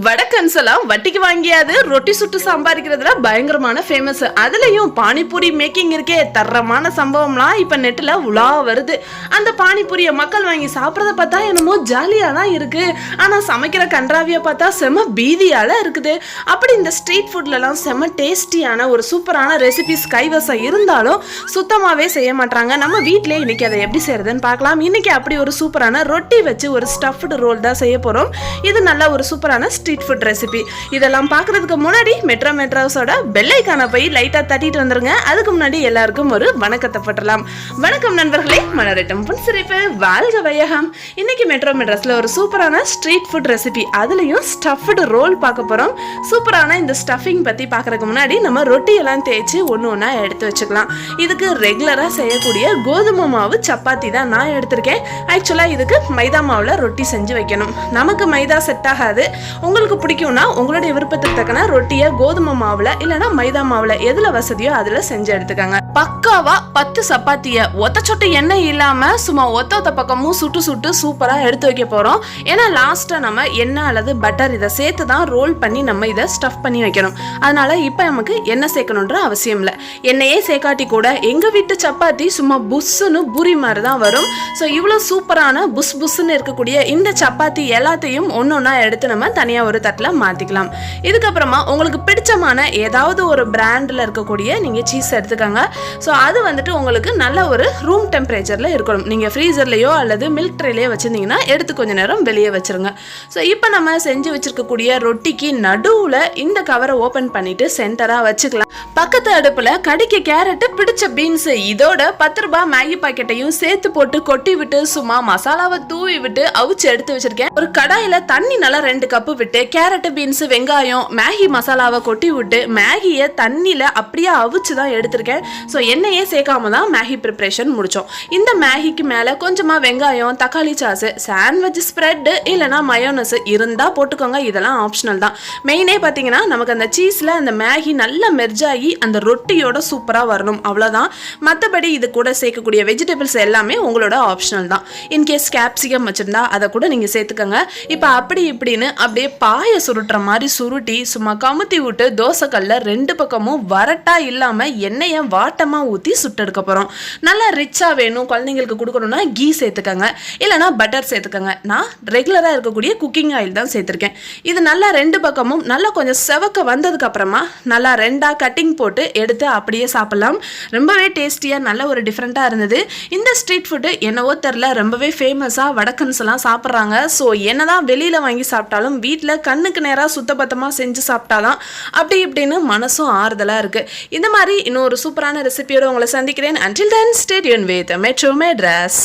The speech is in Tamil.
வடக்கன்ஸ் எல்லாம் வட்டிக்கு வாங்கியாது ரொட்டி சுட்டு சம்பாதிக்கிறதுல பயங்கரமான ஃபேமஸ். அதுலயும் பானிபூரி மேக்கிங் இருக்கே, தரமான சம்பவம்லாம் இப்ப நெட்ல உலா வருது. அந்த பானிபூரிய மக்கள் வாங்கி சாப்பிட்றத பார்த்தா என்னமோ ஜாலியா தான் இருக்கு, ஆனா சமைக்கிற கன்றாவிய பார்த்தா செம பீதியால இருக்குது. அப்படி இந்த ஸ்ட்ரீட் ஃபுட்ல எல்லாம் செம டேஸ்டியான ஒரு சூப்பரான ரெசிபிஸ் கைவசம் இருந்தாலும் சுத்தமாவே செய்ய மாட்டாங்க. நம்ம வீட்லயே இன்னைக்கு அதை எப்படி செய்யறதுன்னு பார்க்கலாம். இன்னைக்கு அப்படி ஒரு சூப்பரான ரொட்டி வச்சு ஒரு ஸ்டஃப்டு ரோல் தான் செய்ய போறோம். இது நல்ல ஒரு சூப்பரான ஸ்ட்ரீட் ஃபுட் ரெசிபி. இதெல்லாம் பார்க்கறதுக்கு முன்னாடி மெட்ரோஸோட பெல் ஐகானை போய் லைட்டா தட்டிட்டு வந்துருங்க. அதுக்கு முன்னாடி எல்லாருக்கும் ஒரு வணக்கத்தை பற்றலாம். வணக்கம் நண்பர்களே, மலரட்டும் புன்சிரிப்பு, வாழ்க வையகம். இன்னைக்கு மெட்ரோஸ்ல ஒரு சூப்பரான ஸ்ட்ரீட் ஃபுட் ரெசிபி, அதுலயும் ஸ்டஃப்டு ரோல் பார்க்க போறோம். சூப்பரான இந்த ஸ்டஃபிங் பத்தி பார்க்கறதுக்கு முன்னாடி நம்ம ரொட்டி எல்லாம் தேய்ச்சி ஒன்று ஒன்றா எடுத்து வச்சுக்கலாம். இதுக்கு ரெகுலரா செய்யக்கூடிய கோதுமை மாவு சப்பாத்தி தான் நான் எடுத்திருக்கேன். ஆக்சுவலா இதுக்கு மைதா மாவுல ரொட்டி செஞ்சு வைக்கணும். நமக்கு மைதா செட் ஆகாது. உங்களுக்கு பிடிக்கும்னா உங்களுடைய விருப்பத்துக்கு தக்கன ரொட்டியை கோதுமை மாவுல இல்லைன்னா மைதா மாவுல எதுல வசதியோ அதுல செஞ்சு எடுத்துக்கங்க. பக்காவா 10 சப்பாத்திய ஒத்த சொட்டு எண்ணெய் இல்லாம சும்மா ஒத்த பக்கமும் சுட்டு சுட்டு சூப்பரா எடுத்து வைக்க போறோம். ஏன்னா லாஸ்டா நம்ம எண்ணெய் அல்லது பட்டர் இதை சேர்த்து தான் ரோல் பண்ணி நம்ம இதை ஸ்டஃப் பண்ணி வைக்கணும். அதனால இப்ப நமக்கு எண்ணெய் சேர்க்கணுன்ற அவசியம் இல்லை. எண்ணெயே சேர்க்காட்டி கூட எங்க வீட்டு சப்பாத்தி சும்மா புஷ்ஷுன்னு பூரி மாதிரி தான் வரும். ஸோ இவ்வளவு சூப்பரான புஷ்ஷுன்னு இருக்கக்கூடிய இந்த சப்பாத்தி எல்லாத்தையும் ஒன்னொன்னா எடுத்து நம்ம தனியா ஒரு தட்டுல மாத்திக்கலாம். இதுக்கப்புறமா உங்களுக்கு பிடிச்சமான ஏதாவது ஒரு பிராண்ட்ல இருக்கக்கூடிய நீங்க சீஸ் எடுத்துக்கோங்க. ஸோ அது வந்துட்டு உங்களுக்கு நல்ல ஒரு ரூம் டெம்பரேச்சர்ல இருக்கணும். நீங்க ஃப்ரீசர்லயோ அல்லது மில்க் ட்ரேலயோ வச்சிருந்தீங்கன்னா எடுத்து கொஞ்ச நேரம் வெளியே வச்சிருங்க. ஸோ இப்போ நம்ம செஞ்சு வச்சிருக்கக்கூடிய ரொட்டிக்கு நடுவுல இந்த கவரை ஓபன் பண்ணிட்டு சென்டரா வச்சுக்கலாம். பக்கத்து அடுப்புல கடிக்க கேரட், பிடிச்ச பீன்ஸ், இதோட 10 ரூபாய் மேகி பாக்கெட்டையும் சேர்த்து போட்டு கொட்டி விட்டு சும்மா மசாலாவை தூவி விட்டு அவிச்சு எடுத்து வச்சிருக்கேன். ஒரு கடாயில தண்ணி நல்லா 2 கப்பு விட்டு கேரட், பீன்ஸ், வெங்காயம், மேகி மசாலாவை கொட்டி விட்டு மேகியை தண்ணியில அப்படியே அவிச்சு தான் எடுத்திருக்கேன். ஸோ எண்ணெயே சேர்க்காம தான் மேகி ப்ரிப்பரேஷன் முடிச்சோம். இந்த மேகிக்கு மேல கொஞ்சமா வெங்காயம், தக்காளி சாஸ், சாண்ட்விச் ஸ்ப்ரெட் இல்லைன்னா மயோனஸ் இருந்தா போட்டுக்கோங்க. இதெல்லாம் ஆப்ஷனல் தான். மெயினே பார்த்தீங்கன்னா நமக்கு அந்த சீஸ்ல அந்த மேகி நல்லா மெர்ஜ் ஆகி அந்த ரொட்டியோட சூப்பரா வரணும், அவ்வளோதான். மற்றபடி இது கூட சேர்க்கக்கூடிய வெஜிடபிள்ஸ் எல்லாமே உங்களோட ஆப்ஷனல் தான். இன்கேஸ் கேப்சிகம் வச்சிருந்தா அதை கூட நீங்க சேர்த்துக்கோங்க. இப்போ அப்படி இப்படின்னு அப்படியே பாய சுருட்டுற மாதிரி சுருட்டி சும்மா கமுத்தி விட்டு தோசைக்கல்ல 2 பக்கமும் வரட்டா இல்லாம எண்ணெயை வாட்டமா ஊத்தி சுட்டெடுக்க போறோம். நல்லா ரிச்சா வேணும் குழந்தைங்களுக்கு கொடுக்கணும்னா கீ சேர்த்துக்கங்க, இல்லைன்னா பட்டர் சேர்த்துக்கங்க. நான் ரெகுலரா இருக்கக்கூடிய குக்கிங் ஆயில் தான் சேர்த்திருக்கேன். இது நல்லா 2 பக்கமும் நல்லா கொஞ்சம் செவக்க வந்ததுக்கு அப்புறமா நல்லா 2ஆ கட்டிங் போட்டு எடுத்து அப்படியே சாப்பிடலாம். ரொம்பவே டேஸ்டியா நல்ல ஒரு டிஃப்ரெண்டா இருந்தது. இந்த ஸ்ட்ரீட் ஃபுட்டு என்னவோ தெரியல ரொம்பவே ஃபேமஸா வடக்கன்ஸ் எல்லாம் சாப்பிட்றாங்க. ஸோ என்னதான் வெளியில வாங்கி சாப்பிட்டாலும் வீட்டில் கண்ணுக்கு நேராக சுத்தபத்தமாக செஞ்சு சாப்பிட்டாதான் அப்படி இப்படின்னு மனசும் ஆறுதலாக இருக்கு. இந்த மாதிரி இன்னொரு சூப்பரான ரெசிபியோட உங்களை சந்திக்கிறேன். Until then, stay tuned with Metro Madras.